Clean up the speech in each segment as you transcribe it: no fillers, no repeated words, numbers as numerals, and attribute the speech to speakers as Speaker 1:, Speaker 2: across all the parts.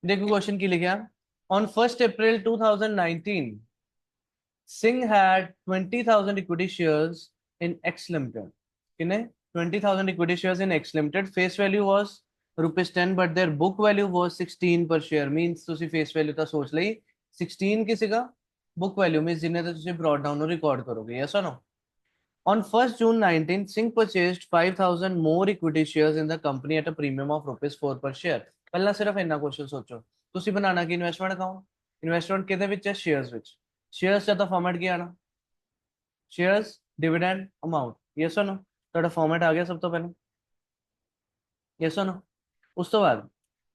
Speaker 1: देखो क्वेश्चन की लिखा, on 1 April 2019 Singh had 20,000 equity shares in x limited. किने 20,000 equity shares in x limited, face value was ₹10 but their book value was 16 पर share. Means ਤੁਸੀਂ face value ਤਾਂ ਸੋਚ ਲਈ, 16 ਕੀ ਸੀਗਾ बुक वैल्यू मींस जिन्ने तो ਤੁਸੀਂ brought down ਨੂੰ ਰਿਕਾਰਡ ਕਰੋਗੇ। Yes or no? On 1st June 19, Singh purchased 5,000 more equity shares in the company at a premium of ₹4 per share। ਪਹਿਲਾਂ ਸਿਰਫ ਇੰਨਾ ਕੁਐਸਚਨ ਸੋਚੋ, ਤੁਸੀਂ ਬਣਾਣਾ ਕੀ ਇਨਵੈਸਟਮੈਂਟ ਅਕਾਊਂਟ। ਇਨਵੈਸਟਮੈਂਟ ਕਿਹਦੇ ਵਿੱਚ ਹੈ? ਸ਼ੇਅਰਸ ਵਿੱਚ। ਸ਼ੇਅਰਸ ਦਾ ਫਾਰਮੈਟ ਕੀ ਆਣਾ? Shares dividend amount. Yes or no? ਤੁਹਾਡਾ ਫਾਰਮੈਟ ਆ ਗਿਆ ਸਭ ਤੋਂ ਪਹਿਲਾਂ। Yes or no? ਉਸ ਤੋਂ ਬਾਅਦ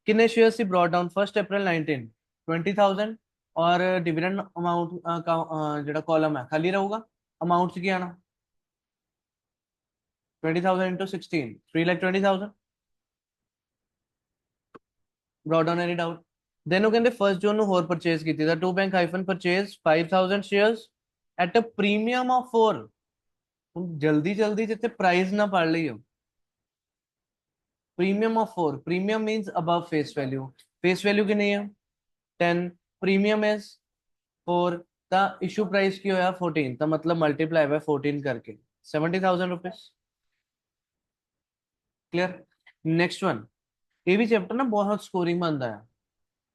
Speaker 1: ਕਿੰਨੇ ਸ਼ੇਅਰ ਸੀ ਬ੍ਰੌਟ ਡਾਊਨ 1 ਅਪ੍ਰੈਲ 19? 20,000। ਔਰ ਡਿਵੀਡੈਂਡ ਅਮਾਉਂਟ ਜਿਹੜਾ ਕਾਲਮ ਹੈ ਖਾਲੀ ਰਹੂਗਾ। ਅਮਾਉਂਟ ਚ ਕੀ ਆਣਾ? 20,000 into 16, 3,20,000। brought down any doubt? Then ਉਹ ਕਹਿੰਦੇ 1 ਜੂਨ ਨੂੰ ਹੋਰ ਪਰਚੇਸ ਕੀਤੀ ਦਾ to bank hyphen purchase 5,000 shares at a premium of 4। ਹੁਣ ਜਲਦੀ ਜਲਦੀ ਜਿੱਥੇ ਪ੍ਰਾਈਸ ਨਾ ਪੜ ਲਈਓ। premium of 4, premium means above face value। face value ਕਿੰਨੀ ਹੈ? 10, premium is 4, ਤਾਂ ਇਸ਼ੂ ਪ੍ਰਾਈਸ ਕੀ ਹੋਇਆ? 14, ਤਾਂ ਮਤਲਬ ਮਲਟੀਪਲਾਈ ਹੋਇਆ 14 ਕਰਕੇ 70,000 रुपीस। क्लियर? नेक्स्ट वन, ਇਹ ਵੀ ਚੈਪਟਰ ਨਾ ਬਹੁਤ ਸਕੋਰਿੰਗ ਬਣਦਾ ਹੈ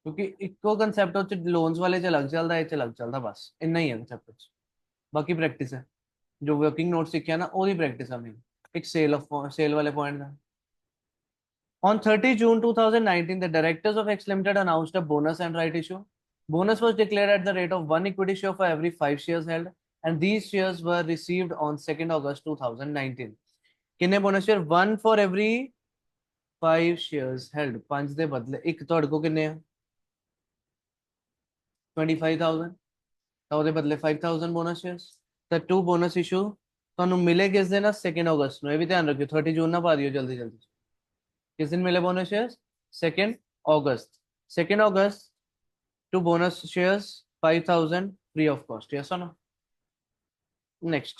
Speaker 1: ਕਿਉਂਕਿ ਇੱਕੋ ਕਨਸੈਪਟ ਉੱਚ ਲੋਨਸ ਵਾਲੇ ਚ ਅਲੱਗ ਚੱਲਦਾ, ਇਹ ਚ ਅਲੱਗ ਚੱਲਦਾ, ਬਸ ਇੰਨਾ ਹੀ ਹੈ ਚੈਪਟਰ ਚ। ਬਾਕੀ ਪ੍ਰੈਕਟਿਸ ਹੈ, ਜੋ ਵਰਕਿੰਗ ਨੋਟ ਸਿੱਖਿਆ ਨਾ ਉਹਦੀ ਪ੍ਰੈਕਟਿਸ ਹੈ ਮੇਨ। ਇੱਕ ਸੇਲ ਵਾਲੇ point the. On 30 June 2019, the directors of X Limited announced a bonus and right issue. Bonus was declared at the rate of 1 equity share for every 5 shares held, and these shares were received on 2nd August 2019। कितने bonus share? 1 for every 5 shares held। 5 ਦੇ ਬਦਲੇ ਇੱਕ ਤੁਹਾਡੇ ਕੋ ਕਿੰਨੇ ਆ? 25,000, ਤਾਂ ਉਹਦੇ ਬਦਲੇ 5,000 ਬੋਨਸ ਸ਼ੇਅਰਸ। ਤਾਂ 2 ਬੋਨਸ ਇਸ਼ੂ ਤੁਹਾਨੂੰ ਮਿਲੇ ਕਿਸ ਦਿਨ? 2 ਅਗਸਤ ਨੂੰ। ਇਹ ਵੀ ਧਿਆਨ ਰੱਖਿਓ, 30 ਜੂਨ ਨਾ ਪਾ ਦਿਓ ਜਲਦੀ ਜਲਦੀ। किस दिन मिले बोनस शेयर्स? 2 अगस्त। 2 अगस्त to bonus shares 5,000 free of cost. Yes और नो? नेक्स्ट,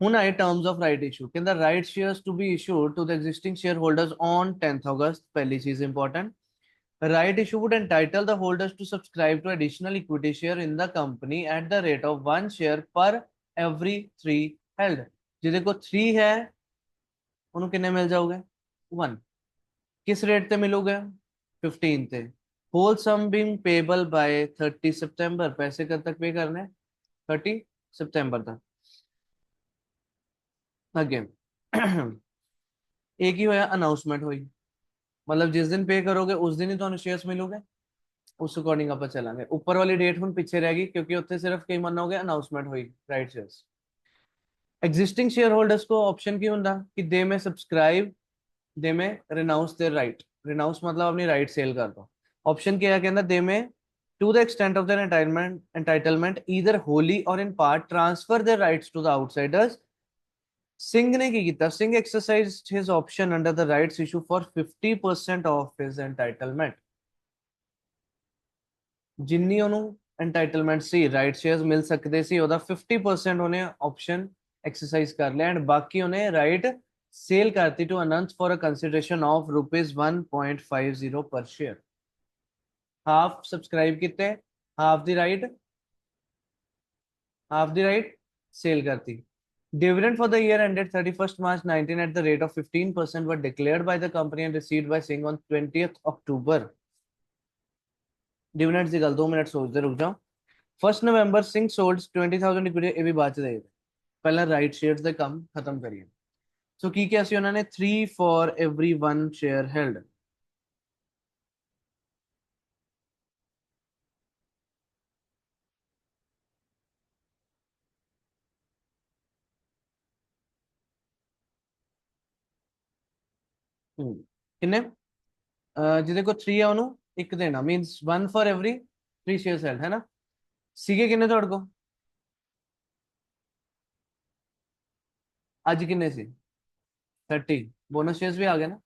Speaker 1: ਹੁਣ ਆਏ ਟਰਮਸ ਆਫ ਰਾਈਟ ਇਸ਼ੂ। ਕਹਿੰਦਾ right shares to be issued to the existing share holders on 10th ਅਗਸਤ। ਪਹਿਲੀ ਚੀਜ਼ important, right issue would entitle the holders to subscribe to additional equity share in the company at the rate of 1 share per every 3 held। ਜਿਹਦੇ ਕੋ 3 ਹੈ ਉਹਨੂੰ ਕਿੰਨੇ ਮਿਲ ਜਾਊਗੇ? 1। किस rate पे मिलोगे? 15 पे। Whole sum being payable by 30 सितंबर। पैसे कब तक पे करने? 30 सितंबर तक। अगेन एक ही होया, अनाउंसमेंट हुई, मतलब जिस दिन पे करोगे उस दिन ही तो शेयर्स मिलोगे। उस अकॉर्डिंग आप चलेंगे। ऊपर वाली डेट हम पीछे रहेगी क्योंकि उत्थे सिर्फ कई मन हो गया अनाउंसमेंट हुई right shares. Existing share holders को ऑप्शन की होंगे कि दे में सब्सक्राइब, दे में रिनाउंस देयर राइट। रिनाउंस मतलब अपनी राइट सेल कर दो। ऑप्शन क्या है? कहना दे में to the extent of their entitlement either wholly or in part transfer their rights to the outsiders. Singh ने की किया? Singh exercised his option under the rights issue for 50% of his entitlement. जिन्नी ਉਹਨੂੰ एंटाइटलमेंट सी राइट शेयर्स मिल सकते सी ਉਹਦਾ 50% ਉਹਨੇ ऑप्शन एक्सरसाइज कर लिया एंड बाकी उन्हें राइट सेल करती to Anant for a consideration of ₹1.50 per share. Half subscribe कितने? हाफ द राइट सेल करती। Dividend for the year ended 31st March 19 at the rate of 15% were declared by the company and received by Singh on 20th October। Dividend की गल 2 minute सोचते रुक जाओ। 1 नवंबर Singh sold 20,000 equity. ਇਹ ਵੀ ਬਾਅਦ ਚ ਦੇਖਦੇ, ਪਹਿਲਾਂ ਰਾਈਟ ਸ਼ੇਅਰਸ ਦਾ ਕੰਮ ਖਤਮ ਕਰੀਏ। ਸੋ ਕੀ ਕਿਹਾ ਸੀ ਉਹਨਾਂ ਨੇ? 3 for every 1 share held। ਕਿੰਨੇ? ਜਿਹਦੇ ਕੋਲ 3 ਆ ਉਹਨੂੰ ਇੱਕ ਦੇਣਾ, means 1 for every 3 shares held, ਹੈ ਨਾ? ਸੀਗੇ ਕਿੰਨੇ ਤੁਹਾਡੇ ਕੋਲ? ਅੱਜ ਕਿੰਨੇ ਸੀ? 30। ਬੋਨਸ ਸ਼ੇਅਰਸ ਵੀ ਆ ਗਏ ਨਾ।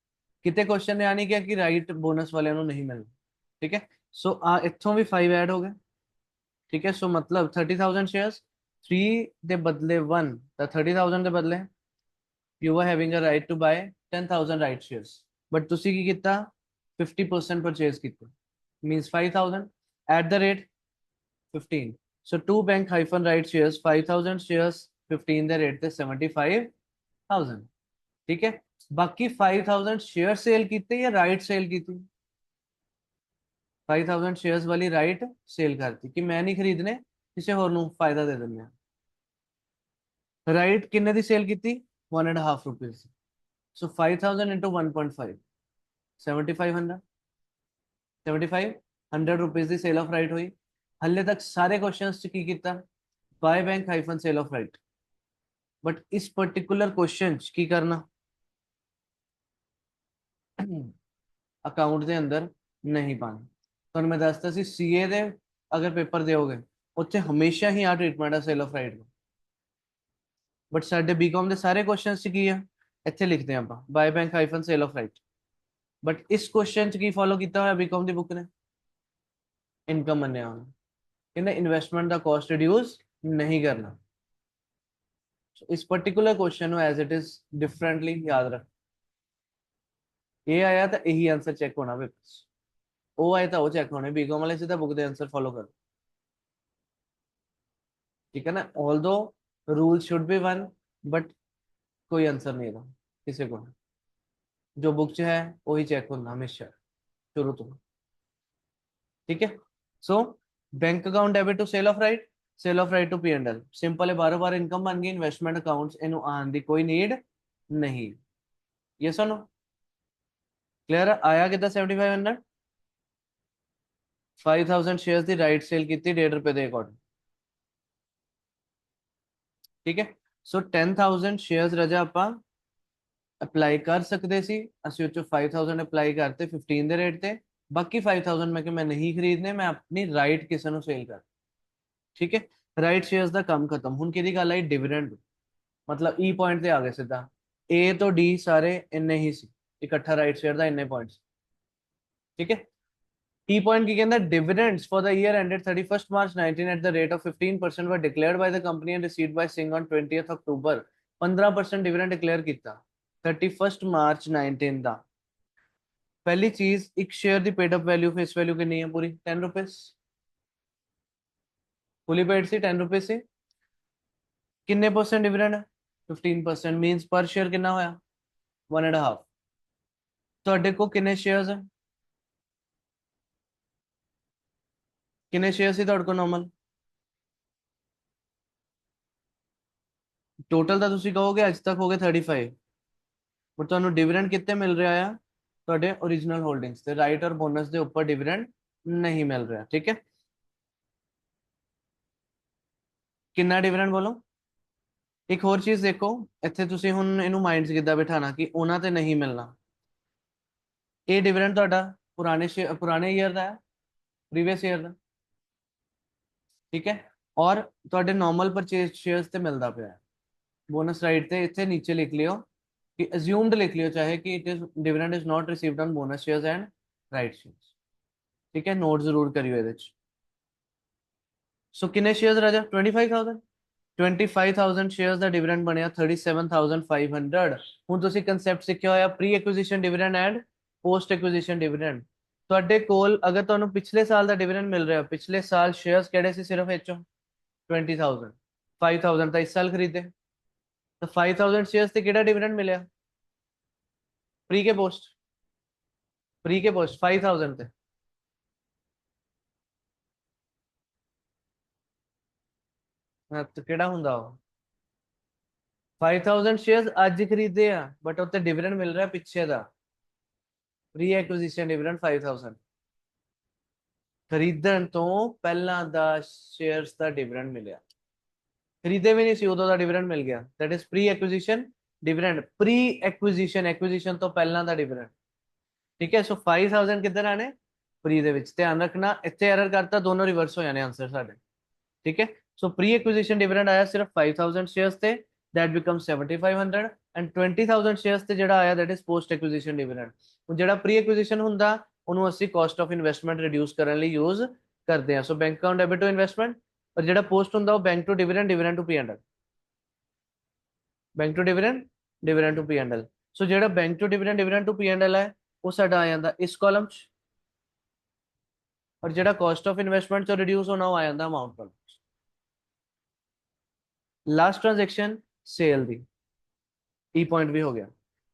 Speaker 1: ਕਿਤੇ ਕੁਐਸਚਨ ਨੇ ਆ ਨਹੀਂ ਕਿਹਾ ਕਿ ਰਾਈਟ ਬੋਨਸ ਵਾਲਿਆਂ ਨੂੰ ਨਹੀਂ ਮਿਲਣਾ। ਠੀਕ ਹੈ, ਸੋ ਆ ਇੱਥੋਂ ਵੀ 5 ਐਡ ਹੋ ਗਏ। ठीक है, सो मतलब 30,000 शेयर्स, 3 ਦੇ ਬਦਲੇ 1, ਤਾਂ 30,000 ਦੇ ਬਦਲੇ you were having a right to buy 10,000 right shares, but ਤੁਸੀਂ ਕੀ ਕੀਤਾ? 50% purchase ਕੀਤਾ। means 5,000 at the rate 15. So two bank hyphen right shares 5,000 shares 15 the rate थे 75,000. ठीक है, बाकी 5,000 शेयर सेल कीते या राइट सेल की थी? 5,000 शेयर्स वाली राइट सेल करती कि मैं नहीं खरीदने, किसी होर नूं फायदा दे दिंदे आ। राइट किन्ने दी सेल की? 1.5 रुपीज। सो 5,000 into 1.5 7,500 7,500 रुपीज दी सेल ऑफ राइट हुई। हल्ले तक सारे क्वेश्चंस च की कीता? By bank hyphen sale of right. But इस पर्टिकुलर क्वेश्चन च की करना? अकाउंट ਦੇ ਅੰਦਰ ਨਹੀਂ ਪਾਣਾ। ਤੁਹਾਨੂੰ ਮੈਂ ਦੱਸਦਾ ਸੀ ਸੀਏ ਦੇ ਅਗਰ ਪੇਪਰ ਦਿਓਗੇ ਉੱਥੇ ਹਮੇਸ਼ਾ ਹੀ ਆ ਟ੍ਰੀਟਮੈਂਟ ਆ sale of right the. But ਸਾਡੇ ਬੀਕਾਮ ਦੇ ਸਾਰੇ ਕੁਐਸਚਨਸ ਚ ਕੀ ਆ? ਇੱਥੇ ਲਿਖਦੇ ਆਪਾਂ ਬਾय bank hyphen sale of right. But ਇਸ ਕੁਐਸਚਨ ਚ ਕੀ ਫੋਲੋ ਕੀਤਾ ਹੋਇਆ ਬੀਕਾਮ ਦੀ ਬੁੱਕ ਨੇ? ਇਨਕਮ ਮੰਨਿਆ ਹੋਇਆ। ਕਹਿੰਦੇ ਇਨਵੈਸਟਮੈਂਟ ਦਾ ਕਾਸਟ ਰਿਡਿਊਸ ਨਹੀਂ ਕਰਨਾ। ਇਸ ਪਾਰਟਿਕੂਲਰ ਕੁਐਸਚਨ ਨੂੰ ਐਜ਼ ਇਟ ਇਜ਼ ਡਿਫਰੈਂਟਲੀ ਯਾਦ ਰੱਖ। ਇਹ ਆਇਆ ਤਾਂ ਇਹੀ ਆਨਸਰ ਚੈੱਕ ਹੋਣਾ ਪੇਪਰ ਚ, ਉਹ ਆਏ ਤਾਂ ਉਹ ਚੈੱਕ ਹੋਣੇ। ਬੀਕਾਮ ਵਾਲੇ ਸਿੱਧਾ ਬੁੱਕ ਦੇ ਆਨਸਰ ਫੋਲੋ ਕਰੋ, ठीक है ना। Although rule should be one, but कोई आंसर नहीं था किसी को। जो बुक च है वही चेक होना हमेशा शुरू तो, ठीक है। So bank account debit to sale of right, sale of right to P and L. Simple है, बारो बार इनकम बन गई। इन्वेस्टमेंट अकाउंट्स इनू आने की कोई नीड नहीं। ये सुनो क्लियर आया कि 7,500 5,000 शेयर्स की राइट सेल की 1.5 रुपए के अकॉर्डिंग, ठीक है। सो 10,000 शेयर्स रजा ਆਪਾਂ ਅਪਲਾਈ ਕਰ ਸਕਦੇ ਸੀ। ਅਸੀਂ ਉਹ ਚੋਂ 5,000 ਅਪਲਾਈ ਕਰਤੇ 15 ਦੇ ਰੇਟ ਤੇ। ਬਾਕੀ 5,000 ਮੈਂ ਕਿ ਮੈਂ ਨਹੀਂ ਖਰੀਦਨੇ, ਮੈਂ ਆਪਣੀ ਰਾਈਟ ਕਿਸੇ ਨੂੰ ਸੇਲ ਕਰ, ਠੀਕ ਹੈ। ਰਾਈਟ ਸ਼ੇਅਰਸ ਦਾ ਕੰਮ ਖਤਮ। ਹੁਣ ਕਿਹਦੀ ਗੱਲ ਆਈ? ਡਿਵੀਡੈਂਡ। ਮਤਲਬ ਈ ਪੁਆਇੰਟ ਤੇ ਆ ਗਏ ਸਿੱਧਾ। ਏ ਤੋਂ ਡੀ ਸਾਰੇ ਇੰਨੇ ਹੀ ਸੀ, ਇਕੱਠਾ ਰਾਈਟ ਸ਼ੇਅਰ ਦਾ ਇੰਨੇ ਪੁਆਇੰਟਸ, ਠੀਕ ਹੈ। Key point ਕੀ ਕਹਿੰਦਾ? dividends for the year ended 31st March 19 at the rate of 15% were declared by the company and received by Singh on 20th October। 15% dividend declare ਕੀਤਾ 31st March 19 ਦਾ। पहली चीज, एक share ਦੀ paid up value face value कितनी है? पूरी 10 rupees. Fully paid सी 10 rupees से किन्ने percent dividend है? 15%। मींस पर शेयर कितना होया? 1.5। ਤੁਹਾਡੇ ਕੋਲ ਕਿੰਨੇ ਸ਼ੇਅਰਸ ਹੈ? ਕਿੰਨੇ ਸ਼ੇਅਰ ਸੀ ਤੁਹਾਡੇ ਕੋਲ ਨੋਰਮਲ? ਟੋਟਲ ਤਾਂ ਤੁਸੀਂ ਕਹੋਗੇ ਅੱਜ ਤੱਕ ਹੋ ਗਏ 35, ਬਟ ਤੁਹਾਨੂੰ ਡਿਵੀਡੈਂਡ ਕਿੰਨੇ ਮਿਲ ਰਿਹਾ ਆ? ਤੁਹਾਡੇ ओरिजिनल होल्डिंग्स ਤੇ ਰਾਈਟ ਔਰ ਬੋਨਸ ਦੇ ਉੱਪਰ ਡਿਵੀਡੈਂਡ ਨਹੀਂ ਮਿਲ ਰਿਹਾ, ਠੀਕ ਹੈ। ਕਿੰਨਾ ਡਿਵੀਡੈਂਡ ਬੋਲੋ? ਇੱਕ ਹੋਰ ਚੀਜ਼ ਦੇਖੋ ਇੱਥੇ, ਤੁਸੀਂ ਹੁਣ ਇਹਨੂੰ ਮਾਈਂਡ 'ਚ ਕਿੱਦਾਂ ਬਿਠਾਣਾ ਕਿ ਉਹਨਾਂ ਤੇ ਨਹੀਂ ਮਿਲਣਾ। ਇਹ ਡਿਵੀਡੈਂਡ ਤੁਹਾਡਾ ਪੁਰਾਣੇ ਈਅਰ ਦਾ ਹੈ, ਪ੍ਰੀਵੀਅਸ ਈਅਰ ਦਾ, ਠੀਕ ਹੈ। ਔਰ ਤੁਹਾਡੇ ਨਾਰਮਲ ਪਰਚੇਸ ਸ਼ੇਅਰਸ ਤੇ ਮਿਲਦਾ ਪਿਆ ਹੈ। ਬੋਨਸ ਰਾਈਟ ਤੇ ਇੱਥੇ ਨੀਚੇ ਲਿਖ ਲਿਓ कि assumed लिख लियो चाहे कि it is dividend is not received on bonus shares and right shares, ठीक है। नोट जरूर करियो ਇਹਦੇ ਚ। सो किन्ने शेयर्स राजा? 25,000। 25,000 शेयर्स ਦਾ ਡਿਵੀਡੈਂਡ ਬਣਿਆ 37,500। ਹੁਣ ਤੁਸੀਂ ਕਨਸੈਪਟ ਸਿੱਖਿਆ ਹੋਇਆ pre acquisition dividend and post acquisition dividend. ਤੁਹਾਡੇ ਕੋਲ ਅਗਰ ਤੁਹਾਨੂੰ ਪਿਛਲੇ ਸਾਲ ਦਾ ਡਿਵੀਡੈਂਡ ਮਿਲ ਰਿਹਾ, ਪਿਛਲੇ ਸਾਲ ਸ਼ੇਅਰਸ ਕਿਹੜੇ ਸੀ? ਸਿਰਫ ਇਹ ਚੋਂ 20,000। 5,000 ਤਾਂ ਇਸ ਸਾਲ ਖਰੀਦੇ, ਤਾਂ 5,000 शेयर्स ਤੇ ਕਿਹੜਾ ਡਿਵੀਡੈਂਡ ਮਿਲਿਆ? प्री के पोस्ट? प्री के पोस्ट 5,000 ਤੇ ਹਾਂ, ਤੇ ਕਿਹੜਾ ਹੁੰਦਾ ਉਹ? 5,000 ਸ਼ੇਅਰਸ ਅੱਜ ਖਰੀਦੇ ਆ, ਬਟ ਉੱਤੇ ਡਿਵੀਡੈਂਡ ਮਿਲ ਰਿਹਾ ਪਿੱਛੇ ਦਾ। ਪ੍ਰੀ ਐਕੁਜੀਸ਼ਨ ਡਿਵੀਡੈਂਡ 5,000 ਖਰੀਦਣ ਤੋਂ ਪਹਿਲਾਂ ਦਾ ਸ਼ੇਅਰਸ ਦਾ ਡਿਵੀਡੈਂਡ ਮਿਲਿਆ। ਖਰੀਦੇ ਵੀ ਨਹੀਂ ਸੀ ਉਦੋਂ ਦਾ ਡਿਵੀਡੈਂਡ ਮਿਲ ਗਿਆ। That is pre acquisition dividend. Pre acquisition ਤੋਂ ਪਹਿਲਾਂ ਦਾ ਡਿਵੀਡੈਂਡ, ਠੀਕ ਹੈ। ਸੋ 5,000 ਕਿੱਧਰ ਆਣੇ? ਪ੍ਰੀ ਦੇ ਵਿੱਚ। ਧਿਆਨ ਰੱਖਣਾ ਇੱਥੇ ਐਰਰ ਕਰਤਾ, ਦੋਨੋਂ ਰਿਵਰਸ ਹੋ ਜਾਣੇ ਆਨਸਰ ਸਾਡੇ, ठीक है। सो प्री एक्विजिशन डिविडेंड आया सिर्फ 5,000 शेयर्स थे, दैट बिकम्स 7,500 एंड 20,000 शेयर्स ते जेड़ा आया that is post acquisition dividend. ਹੁਣ ਜਿਹੜਾ ਪ੍ਰੀ ਐਕੁਜੀਸ਼ਨ ਹੁੰਦਾ ਉਹਨੂੰ ਅਸੀਂ ਕਾਸਟ ਆਫ ਇਨਵੈਸਟਮੈਂਟ ਰਿਡਿਊਸ ਕਰਨ ਲਈ ਯੂਜ਼ ਕਰਦੇ ਹਾਂ। So bank account debit to investment, ਪਰ ਜਿਹੜਾ ਪੋਸਟ ਹੁੰਦਾ ਉਹ bank to dividend, dividend to P and L. Bank to dividend, dividend to P and L. So ਜਿਹੜਾ bank to dividend, dividend to P and L ਹੈ ਉਹ ਸਾਡਾ ਆ ਜਾਂਦਾ ਇਸ ਕਾਲਮ 'ਚ। और जेड़ा कॉस्ट ऑफ इन्वेस्टमेंट चो रिड्यूस होना वो आ जाता अमाउंट पर। लास्ट ट्रांजेक्शन सेल दी, ई पॉइंट भी हो गया।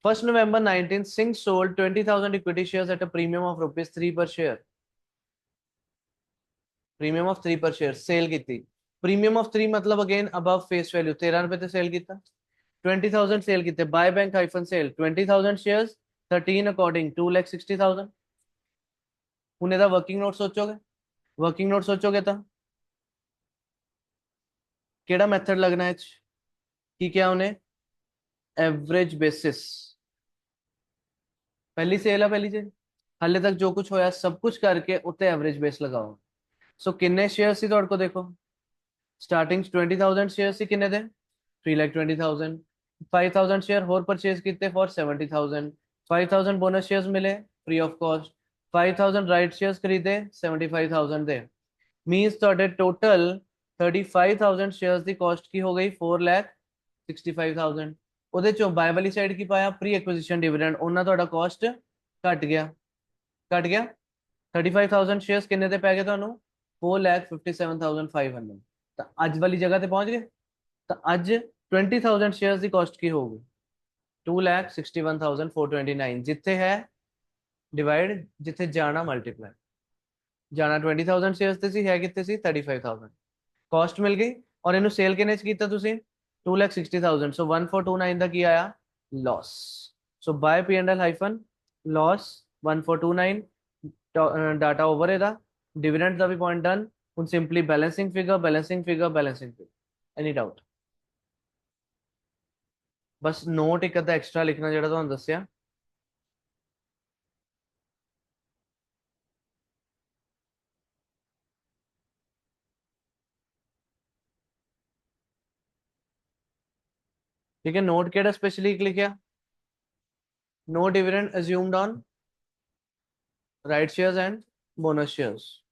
Speaker 1: 1 November 19 Singh sold 20,000 equity shares at a premium of ₹3 पर शेयर। प्रीमियम ऑफ 3 पर शेयर सेल की थी। प्रीमियम ऑफ 3 मतलब अगेन अबव फेस वैल्यू, 13 रुपए ते सेल किया। 20,000 सेल किते by bank hyphen sale 20,000 shares 13 according 2,60,000। ਹੁਣ ਇਹਦਾ वर्किंग नोट सोचोगे, वर्किंग नोट सोचोगे तो केड़ा मेथड लगना है कि क्या उन्हें एवरेज बेसिस पहली सेल है पहली से हाले तक जो कुछ होया सब कुछ करके उत्ते एवरेज बेस लगाओ। सो किन्ने शेयर सी तुहाडे को देखो स्टार्टिंग 20,000 शेयर सी किन्ने दे 3,20,000। 5,000 शेयर होर परचेज किते फॉर 70,000। 5,000 बोनस शेयर्स मिले free of cost. 5,000 right shares खरीदे 75,000 दे। मीन्स ਤੁਹਾਡੇ टोटल 35,000 शेयर्स की कॉस्ट की हो गई 4,65,000। ਉਹਦੇ ਚੋਂ ਬਾय वाली साइड की पाया प्री एक्विजिशन डिविडेंड ਉਹਨਾਂ ਤੁਹਾਡਾ कॉस्ट ਘਟ ਗਿਆ 35,000 शेयर्स किन्ने ਦੇ ਪੈ ਗਏ ਤੁਹਾਨੂੰ 4,57,500। ਤਾਂ ਅੱਜ ਵਾਲੀ ਜਗ੍ਹਾ ਤੇ ਪਹੁੰਚ ਗਏ। ਤਾਂ ਅੱਜ 20,000 शेयर्स की कॉस्ट की होगी 2,61,429 जिथे है डिवाइड जिथे जाना मल्टीप्लाई जाना 20,000 शेयर्स ਤੇ ਸੀ ਹੈ ਕਿੱਥੇ ਸੀ 35,000 कॉस्ट मिल गई और ਇਹਨੂੰ ਸੇਲ ਕਿੰਨੇ ਚ ਕੀਤਾ ਤੁਸੀਂ 2,60,000। ਸੋ 1,429 ਦਾ ਕੀ ਆਇਆ loss. So by P and L hyphen loss 1,429 data over ਇਹਦਾ डिविडेंड ਦਾ ਵੀ पॉइंट डन। ਹੁਣ simply balancing figure balancing figure balancing figure any doubt बस नोट एक अद्धा एक्स्ट्रा लिखना ਜਿਹੜਾ ਤੁਹਾਨੂੰ ਦੱਸਿਆ। ठीक है नोट केड़ा स्पेशली लिखिया no dividend assumed on right shares and bonus shares.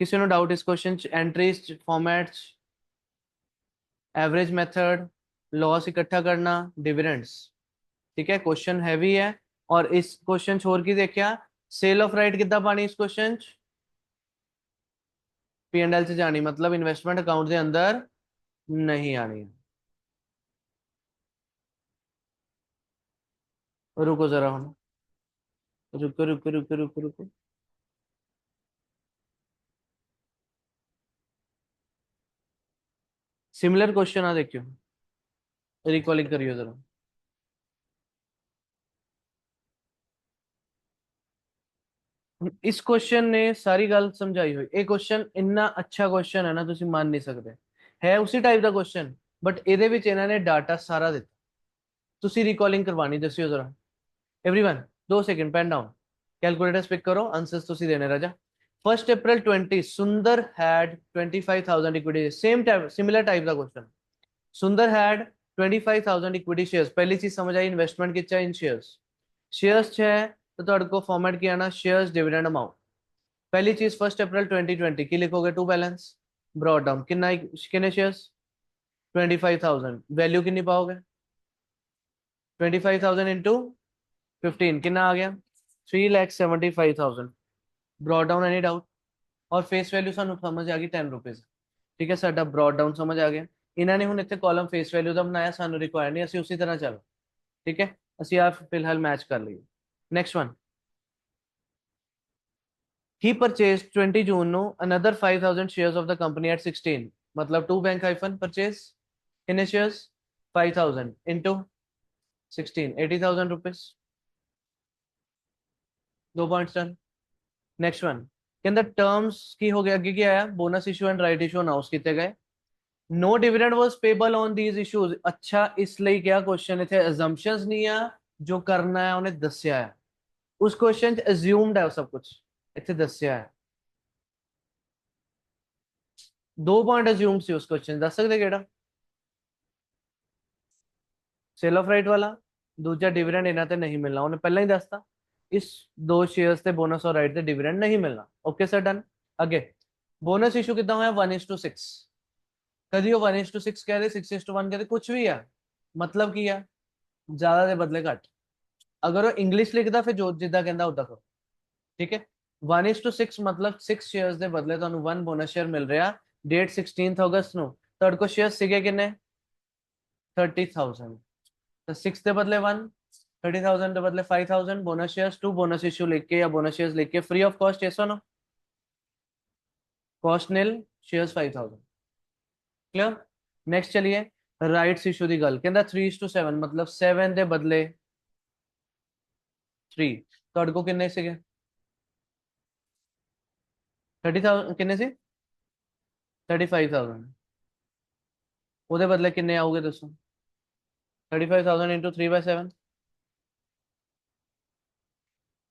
Speaker 1: किसी ने डाउट इस question entries formats average method loss इकट्ठा करना डिविडेंड्स। ठीक है क्वेश्चन हैवी है और इस क्वेश्चन छोड़ की देखिया सेल ऑफ राइट कितना पानी इस क्वेश्चन पी एंड एल से जानी मतलब इन्वेस्टमेंट अकाउंट के अंदर नहीं आनी। रुको जरा हम रुको रुको रुको रुको रुको सिमिलर क्वेश्चन आ देखियो रिकॉलिंग करियो जरा। इस क्वेश्चन ने सारी गल समझाई हुई ये क्वेश्चन इन्ना अच्छा क्वेश्चन है ना तुम मान नहीं सकते है उसी टाइप का क्वेश्चन बट ਇਹਦੇ ਵਿੱਚ ਇਹਨਾਂ ਨੇ डाटा सारा ਦਿੱਤਾ। ਤੁਸੀਂ रिकॉलिंग करवानी दसियो जरा everyone 2 second pen down calculator pick करो आंसर्स ਤੁਸੀਂ देने राजा। 1 April 20 Sundar had 25,000 equity same type similar type का question. Sundar had 25,000 equity shares पहली चीज समझ आई इन्वेस्टमेंट कितना इन शेयर्स शेयर्स है तो ਤੁਹਾਡੇ को फॉर्मेट किया ना शेयर्स डिविडेंड अमाउंट। पहली चीज 1 April 2020 की लिखोगे टू बैलेंस ब्रॉड डाउन किन्ने शेयर्स 25,000 वैल्यू कितनी पाओगे 25,000 इंटू 15 कितना आ गया 3,75,000 ब्रॉड डाउन एनी डाउट। और फेस वैल्यू सानू समझ आ गई 10 रुपीज। ठीक है साडा ब्रॉड डाउन समझ आ गया। इन्होंने हुण इत्थे कॉलम फेस वैल्यू का बनाया सानू रिक्वायर नहीं असी उसी तरह चलो। ठीक है असी आप फिलहाल मैच कर लीए। Next one he purchased 20 June no another 5,000 shares of the company at 16 मतलब टू बैंक हाइफन परचेज कितने shares 5,000 into 16 80,000 rupees. 2 points done. Next one के अंदर टर्म्स की हो गया आगे क्या आया bonus issue and right issue announce किए गए। No dividend was payable on these issues. अच्छा इसलिए क्या क्वेश्चन इतने अजम्पशंस नहीं है जो करना है उन्हें दसिया है उस क्वेश्चन अज्यूम्ड है सब कुछ इतने दसिया है। 2 पॉइंट अज्यूम सी उस क्वेश्चन दस सकते केड़ा सेल ऑफ राइट वाला दूजा डिविडेंड इन्हों ते नहीं मिलना उन्हें पहला ही दसता इस 2 शेयर्स ते बोनस और राइट ते डिविडेंड नहीं मिलना। Okay sir done. अगे बोनस इशू कितना होया 1:6 कभी वो 1:6 कह रहे 6:1 कहते कुछ भी है मतलब की है ज्यादा के बदले घट। अगर वो इंग्लिश लिखता फिर जो जिदा कहता उदा करो। ठीक है 1:6 मतलब 6 शेयर्स ਦੇ ਬਦਲੇ ਤੁਹਾਨੂੰ 1 ਬੋਨਸ ਸ਼ੇਅਰ ਮਿਲ ਰਿਹਾ ਡੇਟ 16th ਅਗਸਤ ਨੂੰ। ਤੁਹਾਡੇ ਕੋਲ ਸ਼ੇਅਰ ਸੀਗੇ ਕਿੰਨੇ 30,000 तो 6 ਦੇ ਬਦਲੇ 1 30,000 ਦੇ ਬਦਲੇ 5,000 बोनस शेयर्स 2 बोनस इशू लेके या बोनस शेयर्स लेके free of cost yes or no cost nil shares 5,000 clear. Next चलिए राइट्स इशू ਦੀ ਗੱਲ ਕਹਿੰਦਾ 3:7 मतलब 7 ਦੇ ਬਦਲੇ 3 ਤੁਹਾਡੇ ਕੋਲ ਕਿੰਨੇ ਸੀਗੇ 30,000 ਕਿੰਨੇ ਸੀ 35,000 ਉਹਦੇ ਬਦਲੇ ਕਿੰਨੇ ਆਉਗੇ ਦੱਸੋ 35,000 into 3/7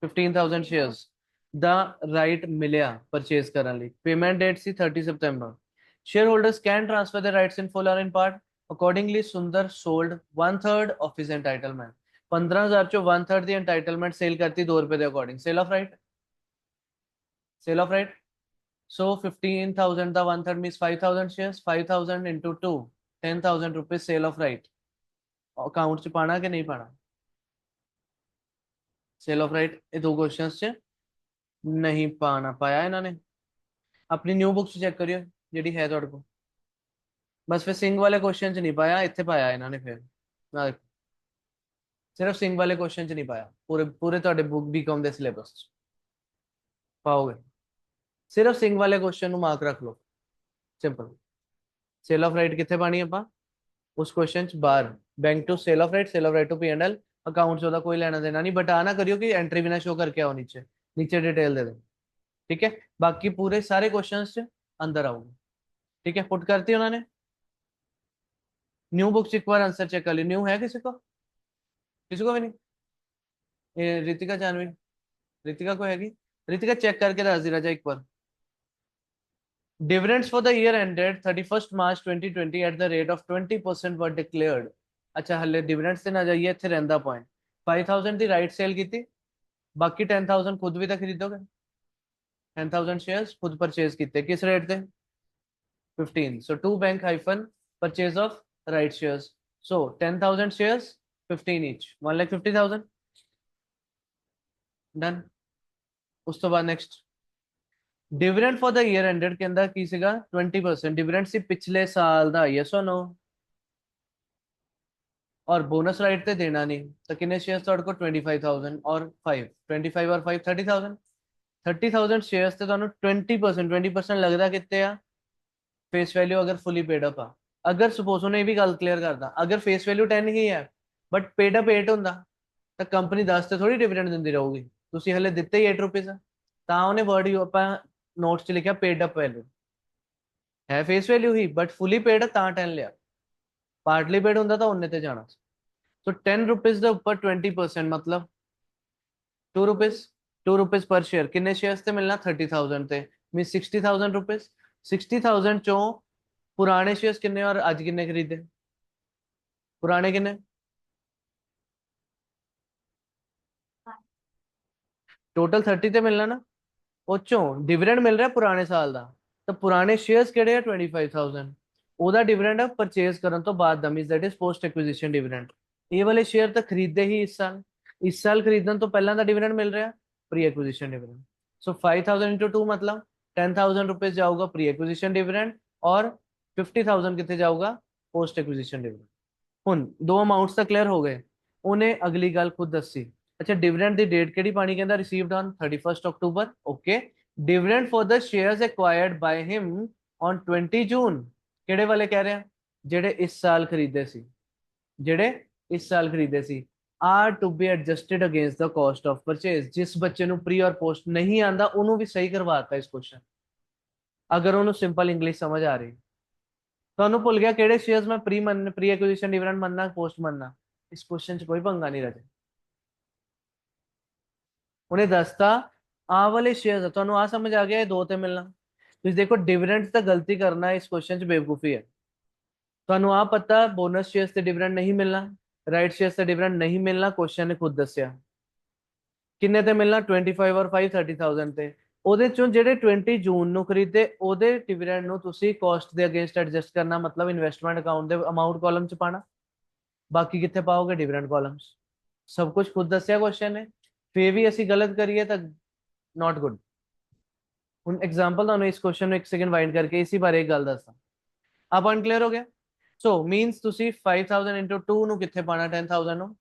Speaker 1: 15,000 shares the right ਮਿਲਿਆ purchase ਕਰਨ ਲਈ payment date C 30 September shareholders can transfer their rights in full or in part accordingly Sundar sold 1/3 of his entitlement 15,000 ਚੋਂ 1/3 ਦੀ entitlement sale करती 2 रुपए ਦੇ according sale of right so 15,000 the 1/3 means 5,000 shares 5,000 into 2 10,000 rupees sale of right account ਚ ਪਾਣਾ ਕਿ ਨਹੀਂ ਪਾਣਾ cell of right ये दो क्वेश्चंस च नहीं पाना पाया इन्होंने अपनी न्यू बुक्स चेक करियो जी है थोड़े को बस फिर सिंह वाले क्वेश्चन च नहीं पाया इतने पाया इन्होंने फिर सिर्फ सिंह वाले क्वेश्चन च नहीं पाया पूरे पूरे थोड़े बुक बीकॉम के सिलेबस पाओगे सिर्फ सिंह वाले क्वेश्चन मार्क रख लो सिंपल सेल ऑफ राइट कितने पानी आप उस क्वेश्चन च बाहर bank to sale of right to P&L account से कोई लेना देना नहीं बट आना करियो कि एंट्री भी ना शो करके आओ नीचे नीचे डिटेल दे दो ठीक है बाकी पूरे सारे क्वेश्चंस अंदर आओगे ठीक है पुट करती है उन्होंने न्यू बुक्स एक बार आंसर चेक कर ली न्यू है किसी को भी नहीं ये रितिका जानवी रितिका को हैगी रितिका चेक करके दस दी राजा एक बार dividends for the year ended 31st March 2020 at the rate of 20% were declared अच्छा हले डिविडेंड्स से ना जाइए इतने रहंदा पॉइंट 5,000 दी राइट सेल की थी बाकी 10,000 खुद भी तो खरीदोगे 10,000 शेयर्स खुद परचेज किए किस रेट थे 15 so 2 bank hyphen purchase of right shares so 10,000 shares 15 each 1,50,000 done उस तो बाद next dividend for the year ended के अंदर की सीगा 20% डिविडेंड सी पिछले साल दा यस और नो और बोनस राइट ते देना नहीं तो कितने शेयर्स ਤੁਹਾਡੇ ਕੋਲ 25,000 और 5 25 और 5 30,000 शेयर्स ਤੇ ਤੁਹਾਨੂੰ 20% लगदा कितने आ फेस वैल्यू अगर फुली पेड अप आ अगर सपोज ਉਹਨੇ ਇਹ ਵੀ ਗੱਲ ਕਲੀਅਰ ਕਰਦਾ अगर फेस वैल्यू 10 ਹੀ ਹੈ बट पेड अप 8 ਹੁੰਦਾ ਤਾਂ ਕੰਪਨੀ 10 ਤੇ ਥੋੜੀ ਡਿਵੀਡੈਂਡ ਦਿੰਦੀ ਰਹੂਗੀ ਤੁਸੀਂ ਹਲੇ ਦਿੱਤੇ ਹੀ 8 ਰੁਪਏ ਆ ਤਾਂ ਉਹਨੇ ਵਰਡ ਯੂ ਆਪਾਂ ਨੋਟਸ 'ਚ ਲਿਖਿਆ पेड अप वैल्यू है face value he but fully paid ਤਾਂ 10 ਲਿਆ पार्टली पेड ਹੁੰਦਾ ਤਾਂ ਉਹਨੇ ਤੇ ਜਾਣਾ तो 10 रुपीज ਦੇ ਉੱਪਰ 20% मतलब 2 रुपीज 2 रुपीज पर शेयर कितने शेयर्स ਤੇ ਮਿਲਣਾ 30,000 ਤੇ मीन 60,000 रुपीज 60,000 ਚੋਂ ਪੁਰਾਣੇ शेयर्स कितने और ਅੱਜ कितने खरीदे पुराने कितने टोटल 30 ਤੇ ਮਿਲਣਾ ਨਾ ਉਹ ਚੋਂ ਡਿਵੀਡੈਂਡ ਮਿਲ ਰਿਹਾ ਪੁਰਾਣੇ ਸਾਲ ਦਾ ਤਾਂ ਪੁਰਾਣੇ ਸ਼ੇਅਰਸ ਕਿਹੜੇ ਆ 25,000 ਉਹਦਾ ਡਿਵੀਡੈਂਡ ਆ ਪਰਚੇਸ ਕਰਨ ਤੋਂ ਬਾਅਦ ਦਾ means that is post acquisition dividend ਇਹ ਵਾਲੇ ਸ਼ੇਅਰ ਤਾਂ ਖਰੀਦੇ ਹੀ ਇਸ ਸਾਲ ਖਰੀਦਣ ਤੋਂ ਪਹਿਲਾਂ ਦਾ ਡਿਵੀਡੈਂਡ ਮਿਲ ਰਿਹਾ प्री एक्विजिशन डिविडेंड सो 5,000 into 2 मतलब 10,000 रुपीज जाऊगा प्री एक्विजिशन डिविडेंड और 50,000 कितने जाऊगा पोस्ट एक्विजिशन डिविडेंड हुन दो अमाउंट्स ਤਾਂ क्लियर हो गए ਉਹਨੇ ਅਗਲੀ ਗੱਲ ਖੁਦ ਦੱਸੀ अच्छा डिविडेंड ਦੀ ਡੇਟ ਕਿਹੜੀ ਪਾਣੀ ਕਹਿੰਦਾ received on 31st October okay dividend for the shares acquired by him on 20 जून ਕਿਹੜੇ ਵਾਲੇ ਕਹਿ ਰਿਹਾ ਜਿਹੜੇ ਇਸ ਸਾਲ ਖਰੀਦੇ ਸੀ ਜਿਹੜੇ ਇਸ ਸਾਲ ਖਰੀਦੇ ਸੀ are to be adjusted against the cost of purchase जिस बच्चे ਨੂੰ प्री और पोस्ट नहीं आंदा ਉਹਨੂੰ ਵੀ ਸਹੀ ਕਰਵਾਤਾ ਇਸ क्वेश्चन अगर ਉਹਨੂੰ ਸਿੰਪਲ ਇੰਗਲਿਸ਼ ਸਮਝ ਆ ਰਹੀ ਤੁਹਾਨੂੰ ਭੁੱਲ ਗਿਆ ਕਿਹੜੇ ਸ਼ੇਅਰਸ ਮੈਂ प्री एक्विजिशन डिविडेंड ਮੰਨਣਾ पोस्ट ਮੰਨਣਾ ਇਸ क्वेश्चन 'ਚ ਕੋਈ ਪੰਗਾ ਨਹੀਂ ਰਹੇ ਉਹਨੇ ਦੱਸਤਾ ਆ ਵਾਲੇ ਸ਼ੇਅਰਸ ਤੁਹਾਨੂੰ ਆ ਸਮਝ ਆ ਗਿਆ ਇਹ ਦੋ ਤੇ ਮਿਲਣਾ ਤੁਸੀਂ ਦੇਖੋ डिविडेंड ਤਾਂ ਗਲਤੀ ਕਰਨਾ ਇਸ क्वेश्चन 'ਚ ਬੇਵਕੂਫੀ ਹੈ ਤੁਹਾਨੂੰ ਆ ਪਤਾ बोनस शेयर्स ਤੇ डिविडेंड नहीं मिलना राइट शेयर्स से डिविडेंड नहीं मिलना क्वेश्चन ने खुद दसिया किन्ने ते मिलना 25 और 5 30,000 ਤੇ ਉਹਦੇ ਚੋਂ ਜਿਹੜੇ 20 ਜੂਨ ਨੂੰ ਖਰੀਦੇ ਉਹਦੇ ਡਿਵੀਡੈਂਡ ਨੂੰ ਤੁਸੀਂ ਕਾਸਟ ਦੇ ਅਗੇਂਸਟ ਐਡਜਸਟ ਕਰਨਾ ਮਤਲਬ ਇਨਵੈਸਟਮੈਂਟ ਅਕਾਊਂਟ ਦੇ ਅਮਾਉਂਟ ਕਾਲਮ ਚ ਪਾਣਾ ਬਾਕੀ ਕਿੱਥੇ ਪਾਓਗੇ ਡਿਵੀਡੈਂਡ ਕਾਲਮਸ ਸਭ ਕੁਝ ਖੁਦ ਦੱਸਿਆ क्वेश्चन ਨੇ ਫੇਰ ਵੀ ਅਸੀਂ ਗਲਤ ਕਰੀਏ ਤਾਂ not good ਹੁਣ ਐਗਜ਼ਾਮਪਲ ਤੁਹਾਨੂੰ ਇਸ ਕੁਐਸਚਨ ਨੂੰ ਇੱਕ ਸੈਕਿੰਡ ਵਾਈਂਡ ਕਰਕੇ ਇਸੇ ਬਾਰੇ ਇੱਕ ਗੱਲ ਦੱਸਾਂ। ਆ ਪੁਆਇੰਟ ਕਲੀਅਰ ਹੋ ਗਿਆ? ਸੋ ਮੀਨਸ ਤੁਸੀਂ 5000 into 2 ਨੂੰ ਕਿੱਥੇ ਪਾਣਾ 10000 ਨੂੰ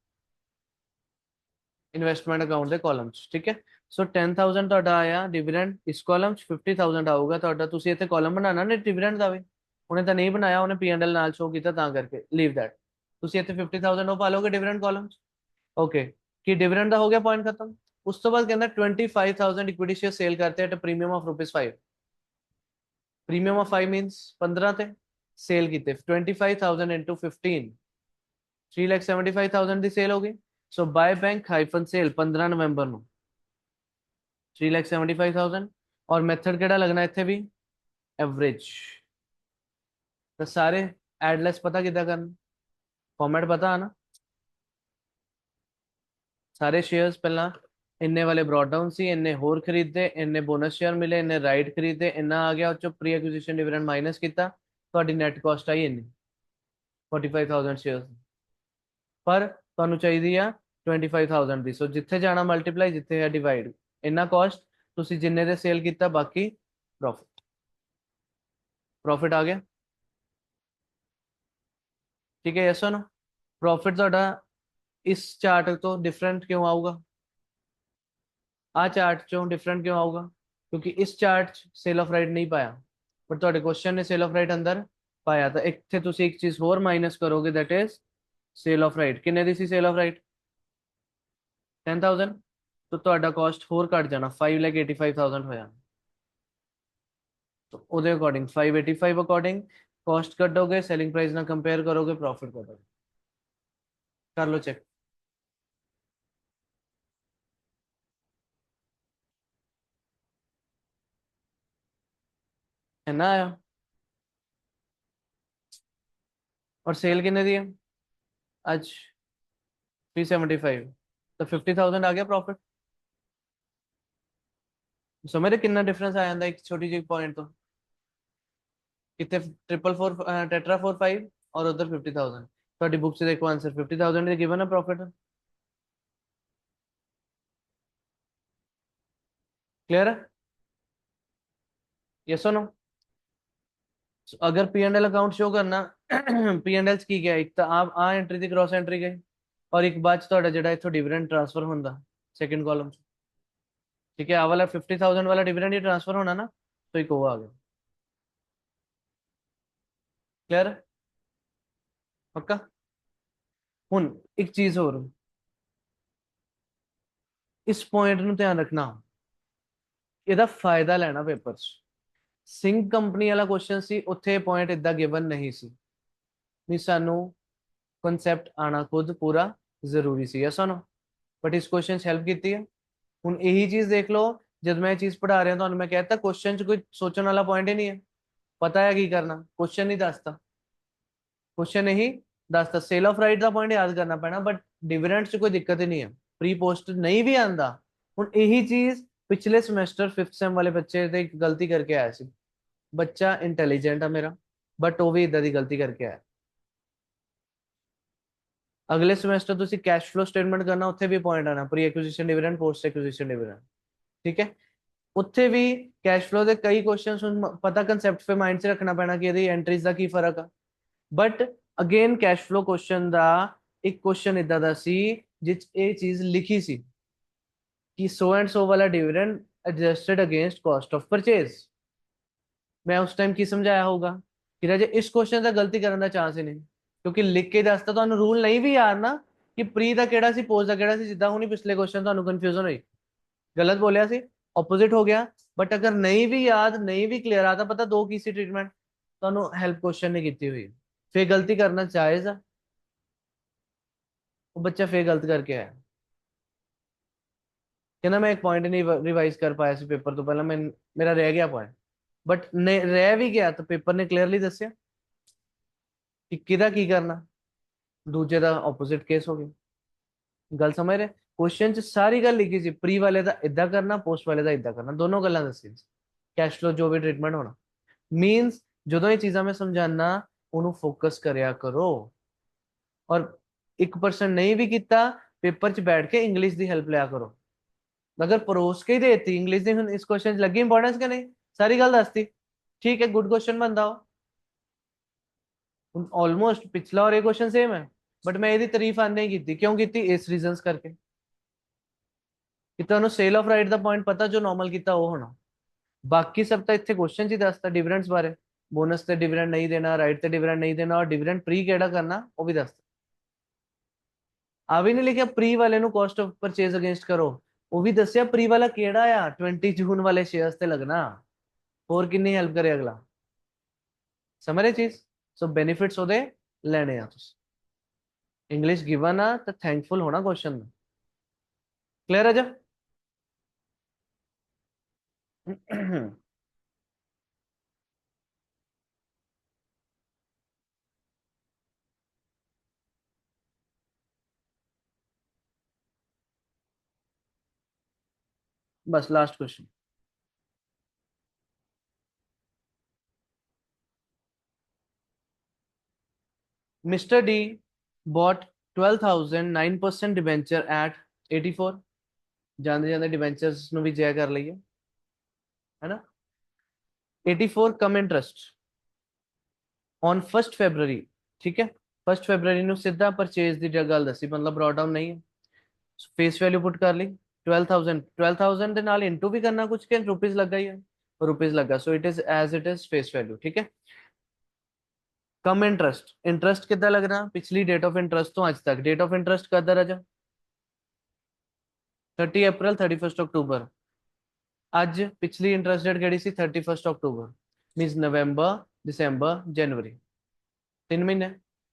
Speaker 1: ਇਨਵੈਸਟਮੈਂਟ ਅਕਾਊਂਟ ਦੇ ਕਾਲਮ 'ਚ, ਠੀਕ ਹੈ। ਸੋ 10000 ਤੁਹਾਡਾ ਆਇਆ ਡਿਵੀਡੈਂਡ, ਇਸ ਕਾਲਮ 'ਚ 50000 ਆਊਗਾ ਤੁਹਾਡਾ। ਤੁਸੀਂ ਇੱਥੇ ਕਾਲਮ ਬਣਾਉਣਾ ਨੇ ਡਿਵੀਡੈਂਡ ਦਾ ਵੀ, ਉਹਨੇ ਤਾਂ ਨਹੀਂ ਬਣਾਇਆ, ਉਹਨੇ P&L ਨਾਲ ਸ਼ੋ ਕੀਤਾ ਤਾਂ ਕਰਕੇ ਲੀਵ ਦੈਟ। ਤੁਸੀਂ ਇੱਥੇ 50000 ਉਹ ਪਾ ਲਓਗੇ ਡਿਵੀਡੈਂਡ ਕਾਲਮ 'ਚ। ਓਕੇ, ਕੀ ਡਿਵੀਡੈਂਡ ਦਾ ਹੋ ਗਿਆ ਪੁਆਇੰਟ ਖਤਮ। ਉਸ ਤੋਂ ਬਾਅਦ ਕਹਿੰਦਾ 25000 ਇਕੁਇਟੀ ਸ਼ੇਅਰ ਸੇਲ ਕਰਤੇ at premium of ₹5। Premium of 5 means 15 ਤੇ ਸੇਲ ਕੀਤੇ 25000 into 15 3,75,000 ਦੀ ਸੇਲ ਹੋ ਗਈ। ਸੋ ਬਾय बैंक हाइफन सेल 15 ਨਵੰਬਰ ਨੂੰ 3,75,000। ਔਰ ਮੈਥਡ ਕਿਹੜਾ ਲੱਗਣਾ ਇੱਥੇ ਵੀ ਐਵਰੇਜ। ਤਾਂ ਸਾਰੇ ਐਡਲੈਸ ਪਤਾ ਕਿੱਦਾਂ ਕਰਨ, ਫਾਰਮੈਟ ਪਤਾ ਹੈ ਨਾ। ਸਾਰੇ ਸ਼ੇਅਰਸ ਪਹਿਲਾਂ ਇੰਨੇ ਵਾਲੇ ਬ੍ਰੌਟ ਡਾਊਨ ਸੀ, ਇੰਨੇ ਹੋਰ ਖਰੀਦੇ, ਇੰਨੇ ਬੋਨਸ ਸ਼ੇਅਰ ਮਿਲੇ, ਇੰਨੇ ਰਾਈਟ ਖਰੀਦੇ, ਇੰਨਾ ਆ ਗਿਆ, ਉਹ ਚੋਂ ਪ੍ਰੀ ਐਕੁਜੀਸ਼ਨ ਡਿਵੀਡੈਂਡ ਮਾਈਨਸ ਕੀਤਾ, ਤੁਹਾਡੀ ਨੈਟ ਕਾਸਟ ਆਈ ਇੰਨੀ 45,000 ਸ਼ੇਅਰਸ। ਪਰ ਤੁਹਾਨੂੰ ਚਾਹੀਦੀ ਆ 25,000 ਦੀ। ਸੋ ਜਿੱਥੇ ਜਾਣਾ ਮਲਟੀਪਲਾਈ, ਜਿੱਥੇ ਹੈ ਡਿਵਾਈਡ। ਇੰਨਾ ਕਾਸਟ ਤੁਸੀਂ ਜਿੰਨੇ ਦੇ ਸੇਲ ਕੀਤਾ, ਬਾਕੀ ਪ੍ਰੋਫਿਟ। ਪ੍ਰੋਫਿਟ ਆ ਗਿਆ, ਠੀਕ ਹੈ। ਯੈਸ ਔਰ नो? ਪ੍ਰੋਫਿਟ ਤੁਹਾਡਾ ਇਸ ਚਾर्ट ਤੋਂ ਡਿਫਰੈਂਟ ਕਿਉਂ ਆਊਗਾ? ਆ ਚਾर्ट ਚੋਂ ਡਿਫਰੈਂਟ ਕਿਉਂ ਆਊਗਾ? ਕਿਉਂਕਿ ਇਸ ਚਾर्ट 'ਚ ਸੇਲ ਆਫ ਰਾਈਟ ਨਹੀਂ ਪਾਇਆ, ਪਰ ਤੁਹਾਡੇ ਕੁਐਸਚਨ ਨੇ ਸੇਲ ਆਫ ਰਾਈਟ ਅੰਦਰ ਪਾਇਆ। ਤਾਂ ਇੱਥੇ ਤੁਸੀਂ ਇੱਕ ਚੀਜ਼ ਹੋਰ ਮਾਈਨਸ ਕਰੋਗੇ, that is sale of right. ਕਿੰਨੇ ਦੀ ਸੀ ਸੇਲ ਆਫ ਰਾਈਟ? 10,000। तो ਤੁਹਾਡਾ ਕਾਸਟ ਹੋਰ ਘਟ ਜਾਣਾ, 5,85,000 ਹੋਇਆ। तो ਉਹਦੇ ਅਕੋਰਡਿੰਗ 585 ਅਕੋਰਡਿੰਗ ਕਾਸਟ ਕੱਢੋਗੇ, ਸੈਲਿੰਗ ਪ੍ਰਾइस ਨਾਲ ਕੰਪੇਅਰ ਕਰੋਗੇ, ਪ੍ਰੋਫਿਟ ਕੱਢੋਗੇ। ਕਰ ਲਓ ਚੈੱਕ। है ना आया? और सेल कितने दी है आज? 375। तो 50,000 आ गया प्रॉफिट। समझ रहे कितना डिफरेंस आ जाता एक छोटी जी पॉइंट तो। कितने 444 टेट्रा 45 और उधर 50,000। थोड़ी बुक से देखो आंसर 50,000 गिवन है प्रॉफिट। क्लियर है? यस और नो? अगर P&L अकाउंट शो करना P&L ਕੀ ਗਿਆ, ਇੱਕ ਤਾਂ ਆ ਐਂਟਰੀ ਦੀ ਕ੍ਰਾਸ ਐਂਟਰੀ ਗਈ, ਔਰ ਇੱਕ ਬਾਅਦ ਚ ਤੁਹਾਡਾ ਜਿਹੜਾ ਇਥੋਂ ਡਿਵੀਡੈਂਡ ਟ੍ਰਾਂਸਫਰ ਹੁੰਦਾ ਸੈਕੰਡ ਕਾਲਮ ਚ, ਠੀਕ ਹੈ। ਆ ਵਾਲਾ 50,000 ਵਾਲਾ ਡਿਵੀਡੈਂਡ ਹੀ ट्रांसफर होना ना, तो एक वो आ गया। क्लियर? पक्का? ਹੁਣ ਇੱਕ ਚੀਜ਼ ਹੋਰ, ਇਸ ਪੁਆਇੰਟ ਨੂੰ ਧਿਆਨ ਰੱਖਣਾ, ਇਹਦਾ ਫਾਇਦਾ ਲੈਣਾ ਪੇਪਰ 'ਚ। ਸਿੰਘ ਕੰਪਨੀ ਵਾਲਾ ਕੁਐਸਚਨ ਸੀ, ਉੱਥੇ ਪੁਆਇੰਟ ਇਦਾਂ ਗਿਵਨ ਨਹੀਂ ਸੀ, ਵੀ ਸਾਨੂੰ ਕਨਸੈਪਟ ਆਣਾ ਖੁਦ ਪੂਰਾ ਜ਼ਰੂਰੀ ਸੀ। Yes no? ਬਟ ਇਸ ਕੁਐਸਚਨ 'ਚ ਹੈਲਪ ਕੀਤੀ ਹੈ। ਹੁਣ ਇਹੀ ਚੀਜ਼ ਦੇਖ ਲਓ, ਜਦ ਮੈਂ ਇਹ ਚੀਜ਼ ਪੜ੍ਹਾ ਰਿਹਾ ਤੁਹਾਨੂੰ, ਮੈਂ ਕਹਿਤਾ ਕੁਐਸਚਨ 'ਚ ਕੋਈ ਸੋਚਣ ਵਾਲਾ ਪੁਆਇੰਟ ਹੀ ਨਹੀਂ ਹੈ, ਪਤਾ ਹੈ ਕੀ ਕਰਨਾ, ਕੁਐਸਚਨ ਨਹੀਂ ਦੱਸਦਾ, ਕੁਐਸਚਨ ਨਹੀਂ ਦੱਸਦਾ। Sale of right the point ਯਾਦ ਕਰਨਾ ਪੈਣਾ, ਬਟ ਡਿਵੀਡੈਂਡ 'ਚ ਕੋਈ ਦਿੱਕਤ ਹੀ ਨਹੀਂ ਹੈ, ਪ੍ਰੀ ਪੋਸਟ ਨਹੀਂ ਵੀ ਆਂਦਾ। ਹੁਣ ਇਹੀ ਚੀਜ਼ ਪਿਛਲੇ ਸਮੈਸਟਰ 5th ਸੈਮ ਵਾਲੇ ਬੱਚੇ ਤੇ ਇੱਕ ਗਲਤੀ ਕਰਕੇ ਆਇਆ ਸੀ। ਬੱਚਾ ਇੰਟੈਲੀਜੈਂਟ ਆ ਮੇਰਾ, ਬਟ ਉਹ ਵੀ ਇਦਾਂ ਦੀ ਗਲਤੀ ਕਰਕੇ ਆਇਆ। ਅਗਲੇ ਸਮੈਸਟਰ ਤੁਸੀਂ ਕੈਸ਼ ਫਲੋ ਸਟੇਟਮੈਂਟ ਕਰਨਾ, ਉੱਥੇ ਵੀ ਪੁਆਇੰਟ ਆਣਾ pre acquisition dividend, post acquisition dividend, ਠੀਕ ਹੈ। ਉੱਥੇ ਵੀ ਕੈਸ਼ ਫਲੋ ਦੇ ਕਈ ਕੁਐਸਚਨਸ ਪਤਾ, ਕਨਸੈਪਟ ਫੇ ਮਾਈਂਡ 'ਚ ਰੱਖਣਾ ਪੈਣਾ ਕਿ ਇਹਦੀ ਐਂਟਰੀਜ਼ ਦਾ ਕੀ ਫਰਕ ਆ। But again cash flow question ਦਾ ਇੱਕ ਕੁਐਸਚਨ ਇਦਾਂ ਦਾ ਸੀ ਜਿਸ ਇਹ ਚੀਜ਼ ਲਿਖੀ ਸੀ ਕਿ ਸੋ ਐਂਡ ਸੋ ਵਾਲਾ dividend adjusted against cost of purchase. ਮੈਂ ਉਸ ਟਾਈਮ ਕੀ ਸਮਝਾਇਆ ਹੋਊਗਾ ਕਿ ਰਾਜੇ ਇਸ ਕੁਐਸਚਨ ਦਾ ਗਲਤੀ ਕਰਨ ਦਾ ਚਾਂਸ ਹੀ ਨਹੀਂ, ਕਿਉਂਕਿ ਲਿਖ ਕੇ ਦੱਸਤਾ ਤੁਹਾਨੂੰ, ਰੂਲ ਨਹੀਂ ਵੀ ਯਾਦ ਨਾ ਕਿ ਪ੍ਰੀ ਦਾ ਕਿਹੜਾ ਸੀ, ਪੋਸਟ ਦਾ ਕਿਹੜਾ ਸੀ। ਜਿੱਦਾਂ ਹੁਣੀ ਪਿਛਲੇ ਕੁਐਸਚਨ ਤੁਹਾਨੂੰ ਕਨਫਿਊਜ਼ਨ ਹੋਈ, ਗਲਤ ਬੋਲਿਆ ਸੀ, ਆਪੋਜ਼ਿਟ ਹੋ ਗਿਆ। ਬਟ ਅਗਰ ਨਹੀਂ ਵੀ ਯਾਦ, ਨਹੀਂ ਵੀ ਕਲੀਅਰ ਆ, ਤਾਂ ਪਤਾ ਦੋ ਕੀ ਸੀ ਟ੍ਰੀਟਮੈਂਟ, ਤੁਹਾਨੂੰ ਹੈਲਪ ਕੁਐਸਚਨ ਨੇ ਕੀਤੀ ਹੋਈ, ਫੇਰ ਗਲਤੀ ਕਰਨਾ ਜਾਇਜ਼ ਆ। ਉਹ ਬੱਚਾ ਫੇਰ ਗਲਤ ਕਰਕੇ ਆਇਆ, ਕਹਿੰਦਾ ਮੈਂ ਇੱਕ ਪੁਆਇੰਟ ਨਹੀਂ ਰਿਵਾਈਜ਼ ਕਰ ਪਾਇਆ ਸੀ ਪੇਪਰ ਤੋਂ ਪਹਿਲਾਂ, ਮੈਂ ਮੇਰਾ ਰਹਿ ਗਿਆ ਪੁਆਇੰਟ। ਬਟ ਨੇ ਰਹਿ ਵੀ ਗਿਆ ਤਾਂ ਪੇਪਰ ਨੇ ਕਲੀਅਰਲੀ ਦੱਸਿਆ ਕਿ ਕਿਹਦਾ ਕੀ ਕਰਨਾ, ਦੂਜੇ ਦਾ ਆਪੋਜ਼ਿਟ ਕੇਸ ਹੋ ਗਿਆ। ਗੱਲ ਸਮਝ ਰਹੇ? ਕੁਐਸਚਨ 'ਚ ਸਾਰੀ ਗੱਲ ਲਿਖੀ ਸੀ, ਪ੍ਰੀ ਵਾਲੇ ਦਾ ਇਦਾਂ ਕਰਨਾ, ਪੋਸਟ ਵਾਲੇ ਦਾ ਇਦਾਂ ਕਰਨਾ, ਦੋਨੋਂ ਗੱਲਾਂ ਦੱਸੀ ਕੈਸ਼ ਫਲੋ ਜੋ ਵੀ ਟ੍ਰੀਟਮੈਂਟ ਹੋਣਾ। ਮੀਨਸ ਜਦੋਂ ਇਹ ਚੀਜ਼ਾਂ ਮੈਂ ਸਮਝਾਣਾ, ਉਹਨੂੰ ਫੋਕਸ ਕਰਿਆ ਕਰੋ। ਔਰ 1% ਨਹੀਂ ਵੀ ਕੀਤਾ, ਪੇਪਰ 'ਚ ਬੈਠ ਕੇ ਇੰਗਲਿਸ਼ ਦੀ ਹੈਲਪ ਲਿਆ ਕਰੋ। अगर परोस के ही देती इंग्लिश ਦੀ ਹੁਣ ਇਸ क्वेश्चन ਲੱਗੀ इंपॉर्टेंस ਕਿ ਨਹੀਂ ਸਾਰੀ ਗੱਲ ਦੱਸਤੀ ठीक है गुड क्वेश्चन बनता हो ऑलमोस्ट पिछला और ये क्वेश्चन सेम है बट मैं ਇਹਦੀ ਤਾਰੀਫ ਆਨੇ ਕੀਤੀ ਕਿਉਂ ਕੀਤੀ ਇਸ ਰੀਜ਼ਨਸ ਕਰਕੇ ਕਿ ਤੁਹਾਨੂੰ sale of right the point ਪਤਾ ਜੋ ਨਾਰਮਲ ਕੀਤਾ ਉਹ ਹੋਣਾ ਬਾਕੀ ਸਭ ਤਾਂ ਇੱਥੇ क्वेश्चन 'ਚ ਹੀ ਦੱਸਤਾ ਡਿਵੀਡੈਂਡਸ ਬਾਰੇ बोनस ਤੇ डिविडेंड नहीं देना राइट ਤੇ डिविडेंड नहीं देना और डिविडेंड प्री ਕਿਹੜਾ ਕਰਨਾ ਉਹ ਵੀ ਦੱਸਤਾ ਆ ਵੀ ਨਹੀਂ ਲਿਖਿਆ ਪ੍ਰੀ ਵਾਲੇ ਨੂੰ ਕਾਸਟ ਆਫ ਪਰਚੇਜ਼ ਅਗੇਂਸਟ ਕਰੋ ਉਹ ਵੀ ਦੱਸਿਆ ਪ੍ਰੀ ਵਾਲਾ ਕਿਹੜਾ ਆ 20 ਜੂਨ ਵਾਲੇ ਸ਼ੇਅਰਸ ਤੇ ਲੱਗਣਾ ਹੋਰ ਕਿੰਨੀ ਹੈਲਪ ਕਰੇ ਅਗਲਾ ਸਮਝ ਰਹੇ ਚੀਜ਼ ਸੋ ਬੈਨੀਫਿਟਸ ਉਹਦੇ ਲੈਣੇ ਆ ਤੁਸੀਂ ਇੰਗਲਿਸ਼ ਗਿਵਨ ਆ ਤਾਂ ਥੈਂਕਫੁਲ ਹੋਣਾ क्वेश्चन ਦਾ क्लियर है जब बस last question mister D bought 12,000 9% debenture at 84 ਜਾਂਦੇ ਜਾਂਦੇ ਡਿਬੈਂਚਰਸ ਨੂੰ ਵੀ ਜੈ ਕਰ ਲਈਏ है ना 84 कम इंटरेस्ट ऑन 1 फरवरी ठीक है 1 फरवरी ਨੂੰ ਸਿੱਧਾ ਪਰਚੇਜ਼ ਦੀ ਗੱਲ ਦੱਸੀ ਮਤਲਬ ਬ੍ਰੌਟ ਡਾਊਨ ਨਹੀਂ ਹੈ फेस वैल्यू पुट कर ली 12,000 ਦੇ ਨਾਲ ਇਨਟੂ ਵੀ ਕਰਨਾ ਕੁਝ ਕਿ रुपीज ਲੱਗਾ ਹੀ ਹੈ रुपीज ਲੱਗਾ so it is as it is face value ठीक है कम इंटरेस्ट कितना लगना पिछली डेट ऑफ इंटरेस्ट तो आज तक डेट ऑफ इंटरेस्ट का दर्जा 30 अप्रैल 31 अक्टूबर ਅੱਜ ਪਿਛਲੀ ਇੰਟਰਸਟ ਡੇਟ ਕਿਹੜੀ ਸੀ 31 ਅਕਤੂਬਰ ਮੀਨਸ ਨਵੰਬਰ ਦਸੰਬਰ ਜਨਵਰੀ 3 ਮਹੀਨੇ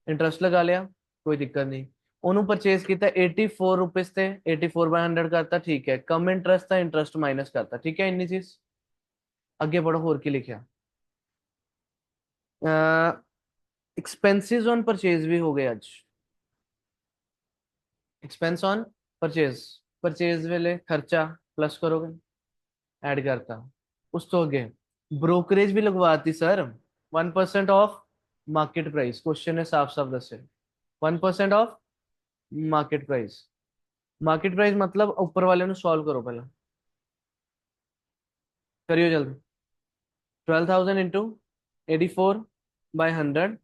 Speaker 1: ਇੰਟਰਸਟ ਲਗਾ ਲਿਆ ਕੋਈ ਦਿੱਕਤ ਨਹੀਂ ਉਹਨੂੰ ਪਰਚੇਸ ਕੀਤਾ 84 ਰੁਪਏ ਤੇ 84/100 ਕਰਤਾ ਠੀਕ ਹੈ ਕਮ ਇੰਟਰਸਟ ਤਾਂ ਇੰਟਰਸਟ ਮਾਈਨਸ ਕਰਤਾ ਠੀਕ ਹੈ ਇੰਨੀ ਚੀਜ਼ ਅੱਗੇ ਪੜੋ ਹੋਰ ਕੀ ਲਿਖਿਆ एक्सपेंसेस ऑन परचेज भी हो गए आज एक्सपेंस ऑन परचेज वेले खर्चा प्लस करोगे ऐड करता उस तो अगे ब्रोकरेज भी लगवाती sir 1% of market price question है साफ साफ दसे 1% ऑफ मार्केट प्राइस मतलब ऊपर वाले नु सॉल्व करो पहला करियो जल्दी 12,000 इंटू 84/100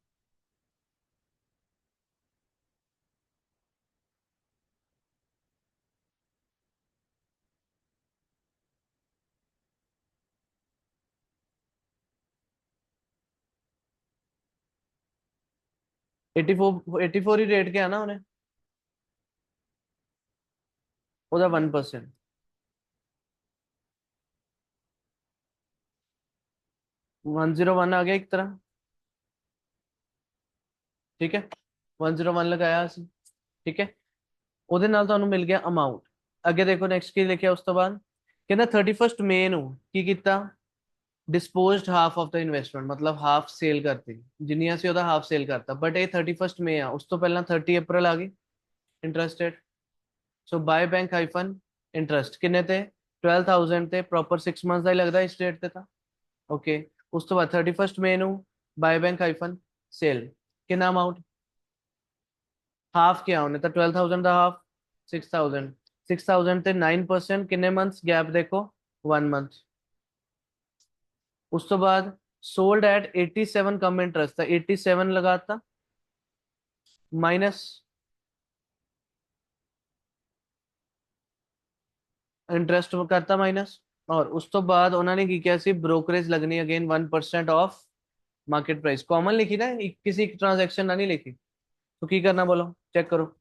Speaker 1: 84 ही रेट क्या है ना उन्हें ਉਹਦਾ 1% 101 आ गया एक तरह ठीक है 101 लगाया ਅਸੀਂ ठीक है ਉਹਦੇ ਨਾਲ ਤੁਹਾਨੂੰ ਮਿਲ ਗਿਆ ਅਮਾਉਂਟ ਅੱਗੇ ਦੇਖੋ ਨੈਕਸਟ ਕੀ ਲਿਖਿਆ ਉਸ ਤੋਂ ਬਾਅਦ ਕਹਿੰਦਾ 31 ਮਈ ਨੂੰ ਕੀ ਕੀਤਾ disposed half of the investment मतलब हाफ सेल करती जिन्नियां से ਉਹਦਾ हाफ सेल करता बट ਇਹ 31 ਮਈ ਆ ਉਸ ਤੋਂ ਪਹਿਲਾਂ 30 ਅਪ੍ਰੈਲ ਆ ਗਈ ਇੰਟਰਸਟਡ ਸੋ ਬਾय बैंक हाइफन इंटरेस्ट ਕਿੰਨੇ ਤੇ 12,000 ਤੇ ਪ੍ਰੋਪਰ 6 ਮੰਥਸ ਦਾ ਹੀ ਲੱਗਦਾ ਇਸ ਡੇਟ ਤੇ ਤਾਂ ਓਕੇ ਉਸ ਤੋਂ ਬਾਅਦ 31 ਮਈ ਨੂੰ ਬਾय बैंक हाइफन सेल ਕਿੰਨਾ ਅਮਾਉਂਟ हाफ किया ਉਹਨੇ ਤਾਂ 12,000 ਦਾ हाफ 6,000 ਤੇ 9% ਕਿੰਨੇ ਮੰਥਸ ਗੈਪ ਦੇਖੋ 1 ਮੰਥ उस तो बाद सोल्ड एट 87 कम इंटरेस्ट था 87 लगाता माइनस इंटरेस्ट करता माइनस और उस तो बाद उन्होंने की क्या सी ब्रोकरेज लगनी again 1% of market price common लिखी ना किसी ट्रांजैक्शन ना नहीं लिखी तो की करना बोलो चेक करो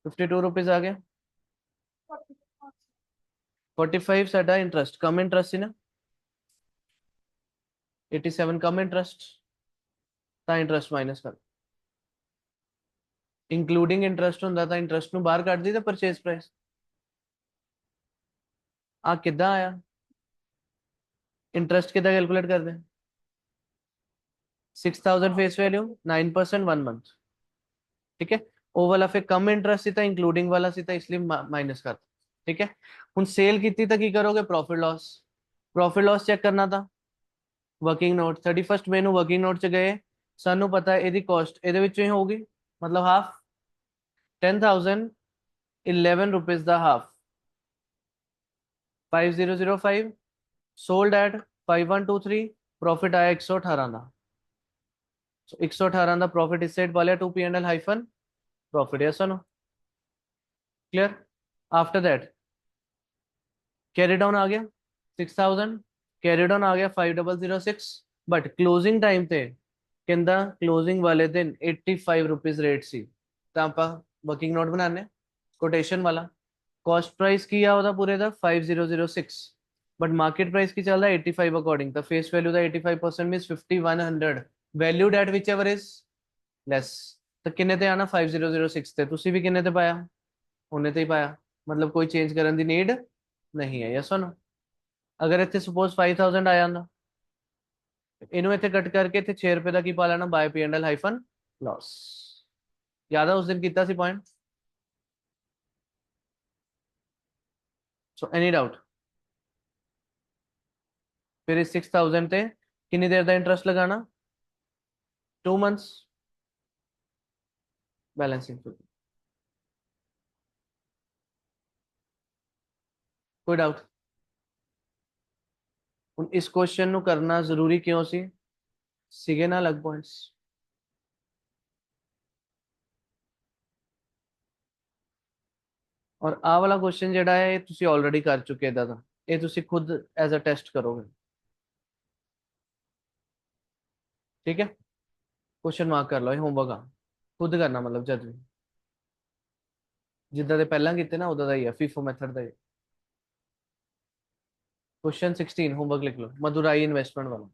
Speaker 1: 52 रुपीज आ गया 45 साडा इंटरेस्ट कम इंटरेस्ट सी ना 87 कम इंटरेस्ट ता इंटरेस्ट माइनस कर इंक्लूडिंग इंटरेस्ट ਹੁੰਦਾ ਤਾਂ ਇੰਟਰਸਟ ਨੂੰ ਬਾਹਰ ਕੱਢ ਦੀ ਤਾਂ ਪਰਚੇਸ ਪ੍ਰਾਈਸ ਆ ਕਿੱਦਾਂ ਆਇਆ इंटरेस्ट कितना कैलकुलेट कर दें 6,000 फेस वैल्यू 9% 1 मंथ ठीक है ਉਹ ਵਾਲਾ ਫਿਰ ਕਮ ਇੰਟਰਸਟ ਸੀ ਤਾਂ ਇੰਕਲੂਡਿੰਗ ਵਾਲਾ ਸੀ ਤਾਂ ਇਸ ਲਈ ਮਾਈਨਸ ਕਰਤਾ ਠੀਕ ਹੈ ਹੁਣ ਸੇਲ ਕੀਤੀ ਤਾਂ ਕੀ ਕਰੋਗੇ ਪ੍ਰੋਫਿਟ ਲਾਸ ਚੈੱਕ ਕਰਨਾ ਤਾਂ ਵਰਕਿੰਗ ਨੋਟ 31 ਮਈ ਨੂੰ ਵਰਕਿੰਗ ਨੋਟ ਚ ਗਏ ਸਾਨੂੰ ਪਤਾ ਇਹਦੀ ਕਾਸਟ ਇਹਦੇ ਵਿੱਚੋਂ ਹੀ ਹੋਊਗੀ मतलब half 10,000 11 rupees the half, 5005 sold at 5123, profit आया 118 ਦਾ। सो 118 ਦਾ प्रॉफिट इस साइड वाले 2 P&L हाइफन प्रॉफिट, यस और no? Clear? After that carry down आ गया 6000, कैरी डाउन आ गया 5006, बट क्लोजिंग टाइम ਤੇ ਕਹਿੰਦਾ क्लोजिंग वाले दिन 85 रुपीज रेट ਸੀ, ਤਾਂ ਆਪਾਂ वर्किंग नोट बनाने कोटेशन वाला। कॉस्ट प्राइस की ਆ ਉਹਦਾ ਪੂਰੇ ਦਾ 5006, बट मार्केट प्राइस की ਚੱਲਦਾ 85 अकॉर्डिंग, ਤਾਂ फेस वैल्यू ਦਾ 85% means 5100, valued at whichever is less. ਤਾਂ ਕਿੰਨੇ ਤੇ ਆਣਾ 5006 ਤੇ, ਤੁਸੀਂ ਵੀ ਕਿੰਨੇ ਤੇ ਪਾਇਆ? ਉਹਨੇ ਤੇ ਹੀ ਪਾਇਆ, मतलब कोई चेंज ਕਰਨ ਦੀ ਨੀਡ नहीं है, यस और नो? अगर ਇੱਥੇ ਸਪੋਜ਼ 5000 ਆ ਜਾਂਦਾ, ਇਹਨੂੰ ਇੱਥੇ ਕੱਟ ਕਰਕੇ ਇੱਥੇ 6 ਰੁਪਏ ਦਾ ਕੀ ਪਾ ਲੈਣਾ, ਬਾय P&L ਹਾਈਫਨ ਲਾਸ। ਯਾਦ ਆ ਉਸ ਦਿਨ ਕੀਤਾ ਸੀ ਪੁਆਇੰਟ? ਸੋ ਐਨੀ ਡਾਊਟ? फिर इस 6000 ਤੇ ਕਿੰਨੀ ਦੇਰ ਦਾ ਇੰਟਰਸਟ ਲਗਾਣਾ? 2 months बैलेंसिंग। कोई डाउट? ਹੁਣ ਇਸ ਕੁਐਸਚਨ ਨੂੰ ਕਰਨਾ ਜ਼ਰੂਰੀ ਕਿਉਂ ਸੀ? ਸੀਗੇ ਨਾ ਅਲੱਗ ਪੁਆਇੰਟਸ। ਔਰ ਆਹ ਵਾਲਾ ਕੁਐਸਚਨ ਜਿਹੜਾ ਹੈ ਇਹ ਤੁਸੀਂ ਆਲਰੇਡੀ ਕਰ ਚੁੱਕੇ ਇਦਾਂ ਦਾ, ਇਹ ਤੁਸੀਂ ਖੁਦ ਐਜ਼ ਅ ਟੈਸਟ ਕਰੋਗੇ, ਠੀਕ ਹੈ? क्वेश्चन मार्क कर लो, ये होमवर्क आ खुद करना, मतलब जज भी जिद्दां दे पहलां कीते ना उदा दा ही है, फीफो मेथड दा ही। क्वेश्चन 16 होमवर्क लिख लो, मदुराई इन्वेस्टमेंट वाला।